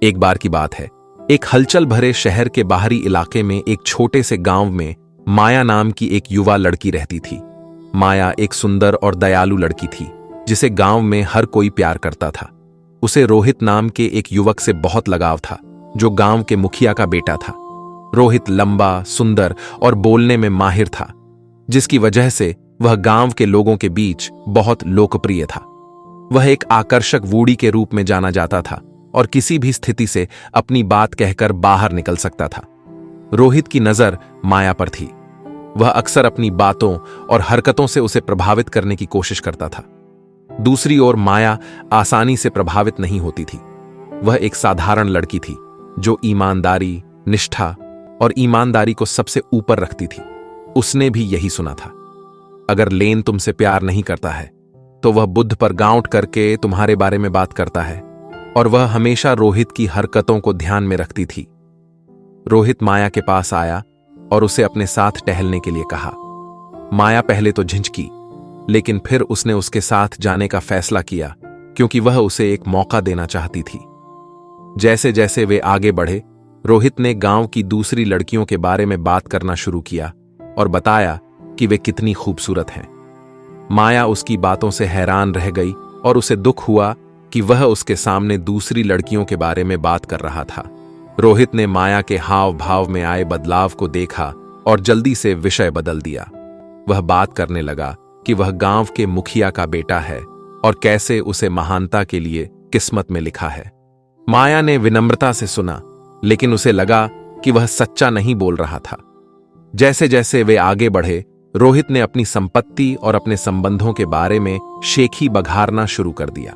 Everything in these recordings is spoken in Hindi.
एक बार की बात है, एक हलचल भरे शहर के बाहरी इलाके में एक छोटे से गांव में माया नाम की एक युवा लड़की रहती थी। माया एक सुंदर और दयालु लड़की थी जिसे गांव में हर कोई प्यार करता था। उसे रोहित नाम के एक युवक से बहुत लगाव था जो गांव के मुखिया का बेटा था। रोहित लंबा, सुंदर और बोलने में माहिर था, जिसकी वजह से वह गांव के लोगों के बीच बहुत लोकप्रिय था। वह एक आकर्षक वूडी के रूप में जाना जाता था और किसी भी स्थिति से अपनी बात कहकर बाहर निकल सकता था। रोहित की नजर माया पर थी। वह अक्सर अपनी बातों और हरकतों से उसे प्रभावित करने की कोशिश करता था। दूसरी ओर माया आसानी से प्रभावित नहीं होती थी। वह एक साधारण लड़की थी जो ईमानदारी, निष्ठा और ईमानदारी को सबसे ऊपर रखती थी। उसने भी यही सुना था, अगर लेन तुमसे प्यार नहीं करता है तो वह बुद्ध पर गांठ करके तुम्हारे बारे में बात करता है, और वह हमेशा रोहित की हरकतों को ध्यान में रखती थी। रोहित माया के पास आया और उसे अपने साथ टहलने के लिए कहा। माया पहले तो झिझकी, लेकिन फिर उसने उसके साथ जाने का फैसला किया क्योंकि वह उसे एक मौका देना चाहती थी। जैसे जैसे वे आगे बढ़े, रोहित ने गांव की दूसरी लड़कियों के बारे में बात करना शुरू किया और बताया कि वे कितनी खूबसूरत हैं। माया उसकी बातों से हैरान रह गई और उसे दुख हुआ कि वह उसके सामने दूसरी लड़कियों के बारे में बात कर रहा था। रोहित ने माया के हाव भाव में आए बदलाव को देखा और जल्दी से विषय बदल दिया। वह बात करने लगा कि वह गांव के मुखिया का बेटा है और कैसे उसे महानता के लिए किस्मत में लिखा है। माया ने विनम्रता से सुना, लेकिन उसे लगा कि वह सच्चा नहीं बोल रहा था। जैसे जैसे वे आगे बढ़े, रोहित ने अपनी संपत्ति और अपने संबंधों के बारे में शेखी बघारना शुरू कर दिया।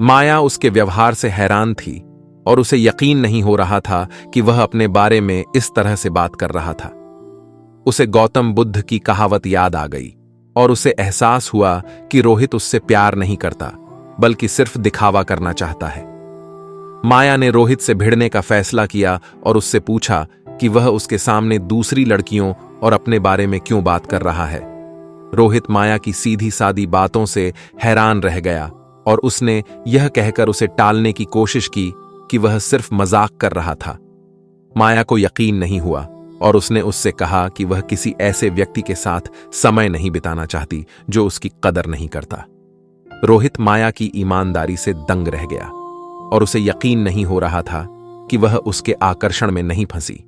माया उसके व्यवहार से हैरान थी और उसे यकीन नहीं हो रहा था कि वह अपने बारे में इस तरह से बात कर रहा था। उसे गौतम बुद्ध की कहावत याद आ गई और उसे एहसास हुआ कि रोहित उससे प्यार नहीं करता, बल्कि सिर्फ दिखावा करना चाहता है। माया ने रोहित से भिड़ने का फैसला किया और उससे पूछा कि वह उसके सामने दूसरी लड़कियों और अपने बारे में क्यों बात कर रहा है। रोहित माया की सीधी सादी बातों से हैरान रह गया और उसने यह कहकर उसे टालने की कोशिश की कि वह सिर्फ मजाक कर रहा था। माया को यकीन नहीं हुआ और उसने उससे कहा कि वह किसी ऐसे व्यक्ति के साथ समय नहीं बिताना चाहती जो उसकी कदर नहीं करता। रोहित माया की ईमानदारी से दंग रह गया और उसे यकीन नहीं हो रहा था कि वह उसके आकर्षण में नहीं फंसी।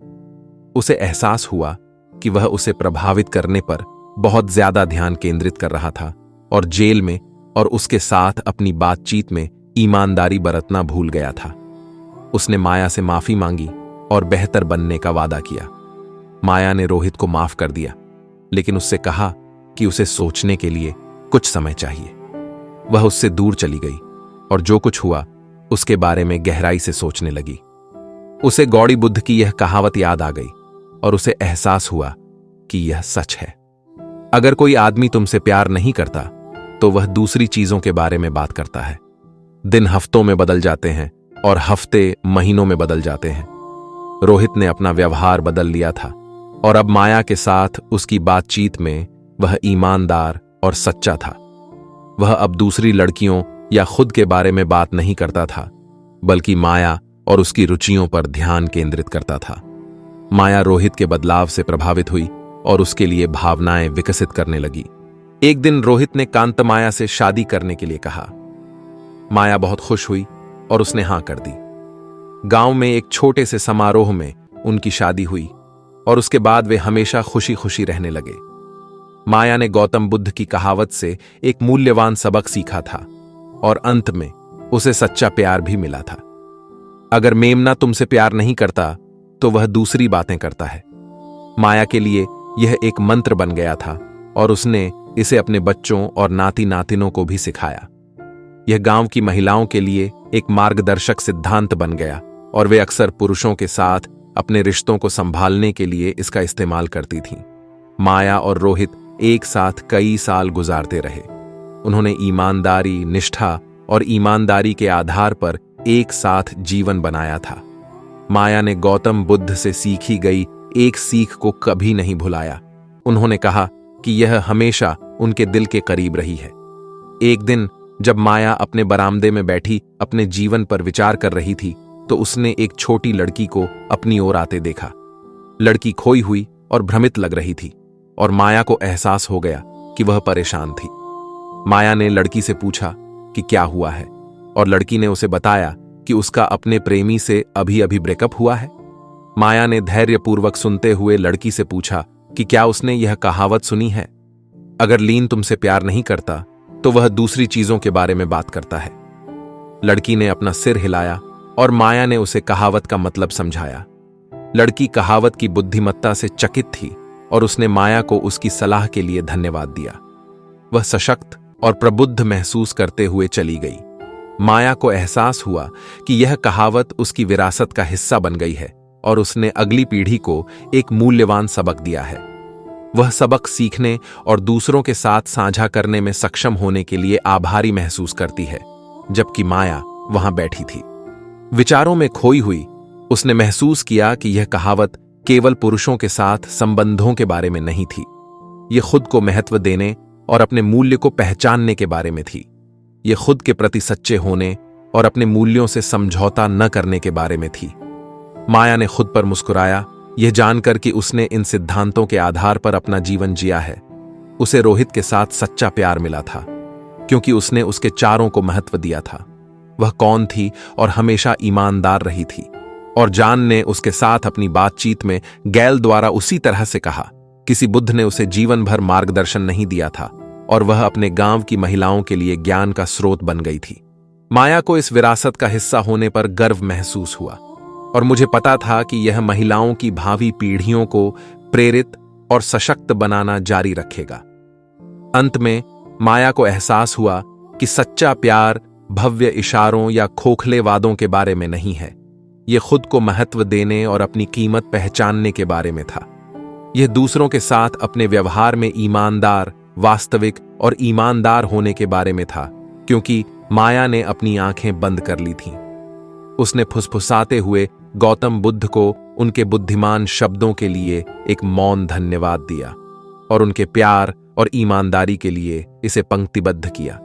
उसे एहसास हुआ कि वह उसे प्रभावित करने पर बहुत ज्यादा ध्यान केंद्रित कर रहा था और जेल में और उसके साथ अपनी बातचीत में ईमानदारी बरतना भूल गया था। उसने माया से माफी मांगी और बेहतर बनने का वादा किया। माया ने रोहित को माफ कर दिया, लेकिन उससे कहा कि उसे सोचने के लिए कुछ समय चाहिए। वह उससे दूर चली गई और जो कुछ हुआ उसके बारे में गहराई से सोचने लगी। उसे गौड़ी बुद्ध की यह कहावत याद आ गई और उसे एहसास हुआ कि यह सच है। अगर कोई आदमी तुमसे प्यार नहीं करता तो वह दूसरी चीजों के बारे में बात करता है। दिन हफ्तों में बदल जाते हैं और हफ्ते महीनों में बदल जाते हैं। रोहित ने अपना व्यवहार बदल लिया था और अब माया के साथ उसकी बातचीत में वह ईमानदार और सच्चा था। वह अब दूसरी लड़कियों या खुद के बारे में बात नहीं करता था, बल्कि माया और उसकी रुचियों पर ध्यान केंद्रित करता था। माया रोहित के बदलाव से प्रभावित हुई और उसके लिए भावनाएं विकसित करने लगी। एक दिन रोहित ने कांतमाया से शादी करने के लिए कहा। माया बहुत खुश हुई और उसने हां कर दी। गांव में एक छोटे से समारोह में उनकी शादी हुई और उसके बाद वे हमेशा खुशी खुशी रहने लगे। माया ने गौतम बुद्ध की कहावत से एक मूल्यवान सबक सीखा था और अंत में उसे सच्चा प्यार भी मिला था। अगर मेमना तुमसे प्यार नहीं करता तो वह दूसरी बातें करता है। माया के लिए यह एक मंत्र बन गया था और उसने इसे अपने बच्चों और नाती नातिनों को भी सिखाया। यह गांव की महिलाओं के लिए एक मार्गदर्शक सिद्धांत बन गया और वे अक्सर पुरुषों के साथ अपने रिश्तों को संभालने के लिए इसका इस्तेमाल करती थीं। माया और रोहित एक साथ कई साल गुजारते रहे। उन्होंने ईमानदारी, निष्ठा और ईमानदारी के आधार पर एक साथ जीवन बनाया था। माया ने गौतम बुद्ध से सीखी गई एक सीख को कभी नहीं भुलाया। उन्होंने कहा कि यह हमेशा उनके दिल के करीब रही है। एक दिन जब माया अपने बरामदे में बैठी अपने जीवन पर विचार कर रही थी तो उसने एक छोटी लड़की को अपनी ओर आते देखा। लड़की खोई हुई और भ्रमित लग रही थी और माया को एहसास हो गया कि वह परेशान थी। माया ने लड़की से पूछा कि क्या हुआ है और लड़की ने उसे बताया कि उसका अपने प्रेमी से अभी अभी ब्रेकअप हुआ है। माया ने धैर्यपूर्वक सुनते हुए लड़की से पूछा कि क्या उसने यह कहावत सुनी है, अगर लीन तुमसे प्यार नहीं करता तो वह दूसरी चीजों के बारे में बात करता है। लड़की ने अपना सिर हिलाया और माया ने उसे कहावत का मतलब समझाया। लड़की कहावत की बुद्धिमत्ता से चकित थी और उसने माया को उसकी सलाह के लिए धन्यवाद दिया। वह सशक्त और प्रबुद्ध महसूस करते हुए चली गई। माया को एहसास हुआ कि यह कहावत उसकी विरासत का हिस्सा बन गई है और उसने अगली पीढ़ी को एक मूल्यवान सबक दिया है। वह सबक सीखने और दूसरों के साथ साझा करने में सक्षम होने के लिए आभारी महसूस करती है, जबकि माया वहां बैठी थी, विचारों में खोई हुई। उसने महसूस किया कि यह कहावत केवल पुरुषों के साथ संबंधों के बारे में नहीं थी, यह खुद को महत्व देने और अपने मूल्य को पहचानने के बारे में थी। यह खुद के प्रति सच्चे होने और अपने मूल्यों से समझौता न करने के बारे में थी। माया ने खुद पर मुस्कुराया, यह जानकर कि उसने इन सिद्धांतों के आधार पर अपना जीवन जिया है। उसे रोहित के साथ सच्चा प्यार मिला था क्योंकि उसने उसके चारों को महत्व दिया था। वह कौन थी और हमेशा ईमानदार रही थी, और जान ने उसके साथ अपनी बातचीत में गैल द्वारा उसी तरह से कहा। किसी बुद्ध ने उसे जीवन भर मार्गदर्शन नहीं दिया था और वह अपने गांव की महिलाओं के लिए ज्ञान का स्रोत बन गई थी। माया को इस विरासत का हिस्सा होने पर गर्व महसूस हुआ और मुझे पता था कि यह महिलाओं की भावी पीढ़ियों को प्रेरित और सशक्त बनाना जारी रखेगा। अंत में माया को एहसास हुआ कि सच्चा प्यार भव्य इशारों या खोखले वादों के बारे में नहीं है, यह खुद को महत्व देने और अपनी कीमत पहचानने के बारे में था। यह दूसरों के साथ अपने व्यवहार में ईमानदार, वास्तविक और ईमानदार होने के बारे में था, क्योंकि माया ने अपनी आंखें बंद कर ली थीं। उसने फुसफुसाते हुए गौतम बुद्ध को उनके बुद्धिमान शब्दों के लिए एक मौन धन्यवाद दिया और उनके प्यार और ईमानदारी के लिए इसे पंक्तिबद्ध किया।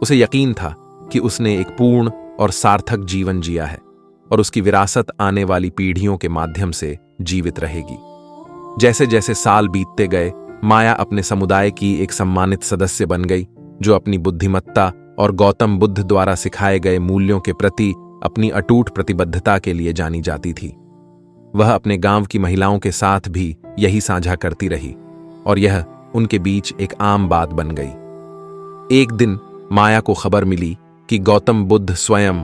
उसे यकीन था कि उसने एक पूर्ण और सार्थक जीवन जिया है और उसकी विरासत आने वाली पीढ़ियों के माध्यम से जीवित रहेगी। जैसे जैसे साल बीतते गए, माया अपने समुदाय की एक सम्मानित सदस्य बन गई, जो अपनी बुद्धिमत्ता और गौतम बुद्ध द्वारा सिखाए गए मूल्यों के प्रति अपनी अटूट प्रतिबद्धता के लिए जानी जाती थी। वह अपने गांव की महिलाओं के साथ भी यही साझा करती रही और यह उनके बीच एक आम बात बन गई। एक दिन माया को खबर मिली कि गौतम बुद्ध स्वयं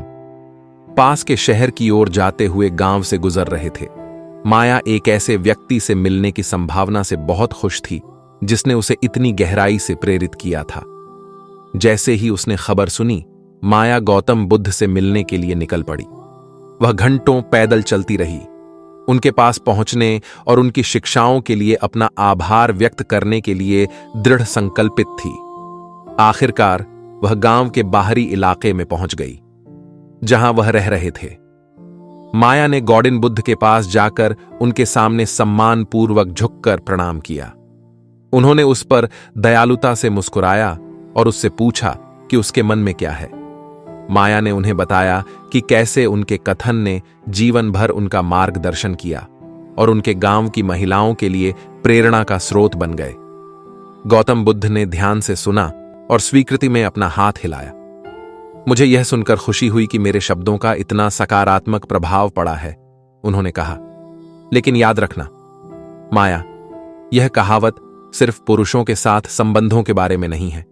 पास के शहर की ओर जाते हुए गांव से गुजर रहे थे। माया एक ऐसे व्यक्ति से मिलने की संभावना से बहुत खुश थी जिसने उसे इतनी गहराई से प्रेरित किया था। जैसे ही उसने खबर सुनी, माया गौतम बुद्ध से मिलने के लिए निकल पड़ी। वह घंटों पैदल चलती रही, उनके पास पहुंचने और उनकी शिक्षाओं के लिए अपना आभार व्यक्त करने के लिए दृढ़ संकल्पित थी। आखिरकार वह गांव के बाहरी इलाके में पहुंच गई जहां वह रह रहे थे। माया ने गौडिन बुद्ध के पास जाकर उनके सामने सम्मानपूर्वक झुककर प्रणाम किया। उन्होंने उस पर दयालुता से मुस्कुराया और उससे पूछा कि उसके मन में क्या है। माया ने उन्हें बताया कि कैसे उनके कथन ने जीवन भर उनका मार्गदर्शन किया और उनके गांव की महिलाओं के लिए प्रेरणा का स्रोत बन गए। गौतम बुद्ध ने ध्यान से सुना और स्वीकृति में अपना हाथ हिलाया। मुझे यह सुनकर खुशी हुई कि मेरे शब्दों का इतना सकारात्मक प्रभाव पड़ा है, उन्होंने कहा। लेकिन याद रखना माया, यह कहावत सिर्फ पुरुषों के साथ संबंधों के बारे में नहीं है,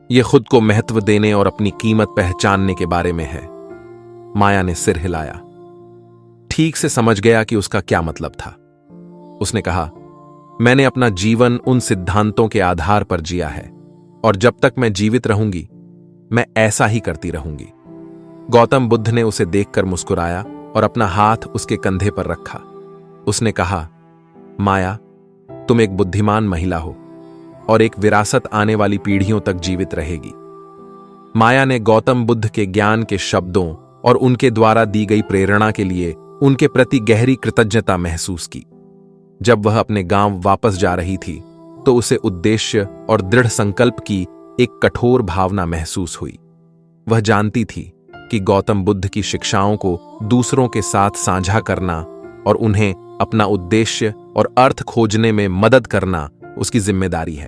यह खुद को महत्व देने और अपनी कीमत पहचानने के बारे में है। माया ने सिर हिलाया, ठीक से समझ गया कि उसका क्या मतलब था। उसने कहा, मैंने अपना जीवन उन सिद्धांतों के आधार पर जिया है और जब तक मैं जीवित रहूंगी मैं ऐसा ही करती रहूंगी। गौतम बुद्ध ने उसे देखकर मुस्कुराया और अपना हाथ उसके कंधे पर रखा। उसने कहा, माया, तुम एक बुद्धिमान महिला हो और एक विरासत आने वाली पीढ़ियों तक जीवित रहेगी। माया ने गौतम बुद्ध के ज्ञान के शब्दों और उनके द्वारा दी गई प्रेरणा के लिए उनके प्रति गहरी कृतज्ञता महसूस की। जब वह अपने गांव वापस जा रही थी तो उसे उद्देश्य और दृढ़ संकल्प की एक कठोर भावना महसूस हुई। वह जानती थी कि गौतम बुद्ध की शिक्षाओं को दूसरों के साथ साझा करना और उन्हें अपना उद्देश्य और अर्थ खोजने में मदद करना उसकी जिम्मेदारी है।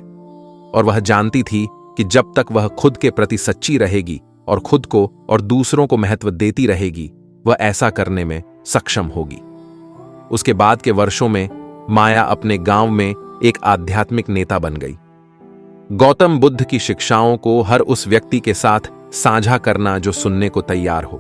और वह जानती थी कि जब तक वह खुद के प्रति सच्ची रहेगी और खुद को और दूसरों को महत्व देती रहेगी, वह ऐसा करने में सक्षम होगी। उसके बाद के वर्षों में माया अपने गांव में एक आध्यात्मिक नेता बन गई। गौतम बुद्ध की शिक्षाओं को हर उस व्यक्ति के साथ साझा करना जो सुनने को तैयार हो।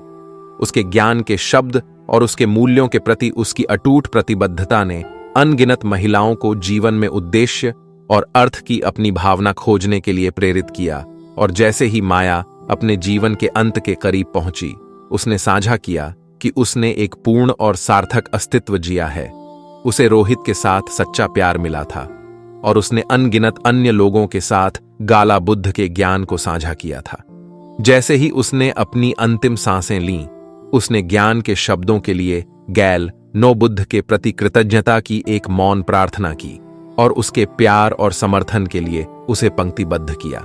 उसके ज्ञान के शब्द और उसके मूल्यों के प्रति उसकी अटूट प्रतिबद्धता ने अनगिनत महिलाओं को जीवन में उद्देश्य और अर्थ की अपनी भावना खोजने के लिए प्रेरित किया। और जैसे ही माया अपने जीवन के अंत के करीब पहुंची, उसने साझा किया कि उसने एक पूर्ण और सार्थक अस्तित्व जिया है। उसे रोहित के साथ सच्चा प्यार मिला था और उसने अनगिनत अन्य लोगों के साथ गाला बुद्ध के ज्ञान को साझा किया था। जैसे ही उसने अपनी अंतिम सांसें लीं, उसने ज्ञान के शब्दों के लिए गैल नो बुद्ध के प्रति कृतज्ञता की एक मौन प्रार्थना की और उसके प्यार और समर्थन के लिए उसे पंक्तिबद्ध किया।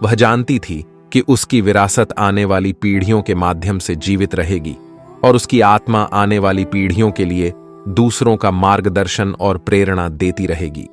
वह जानती थी कि उसकी विरासत आने वाली पीढ़ियों के माध्यम से जीवित रहेगी और उसकी आत्मा आने वाली पीढ़ियों के लिए दूसरों का मार्गदर्शन और प्रेरणा देती रहेगी।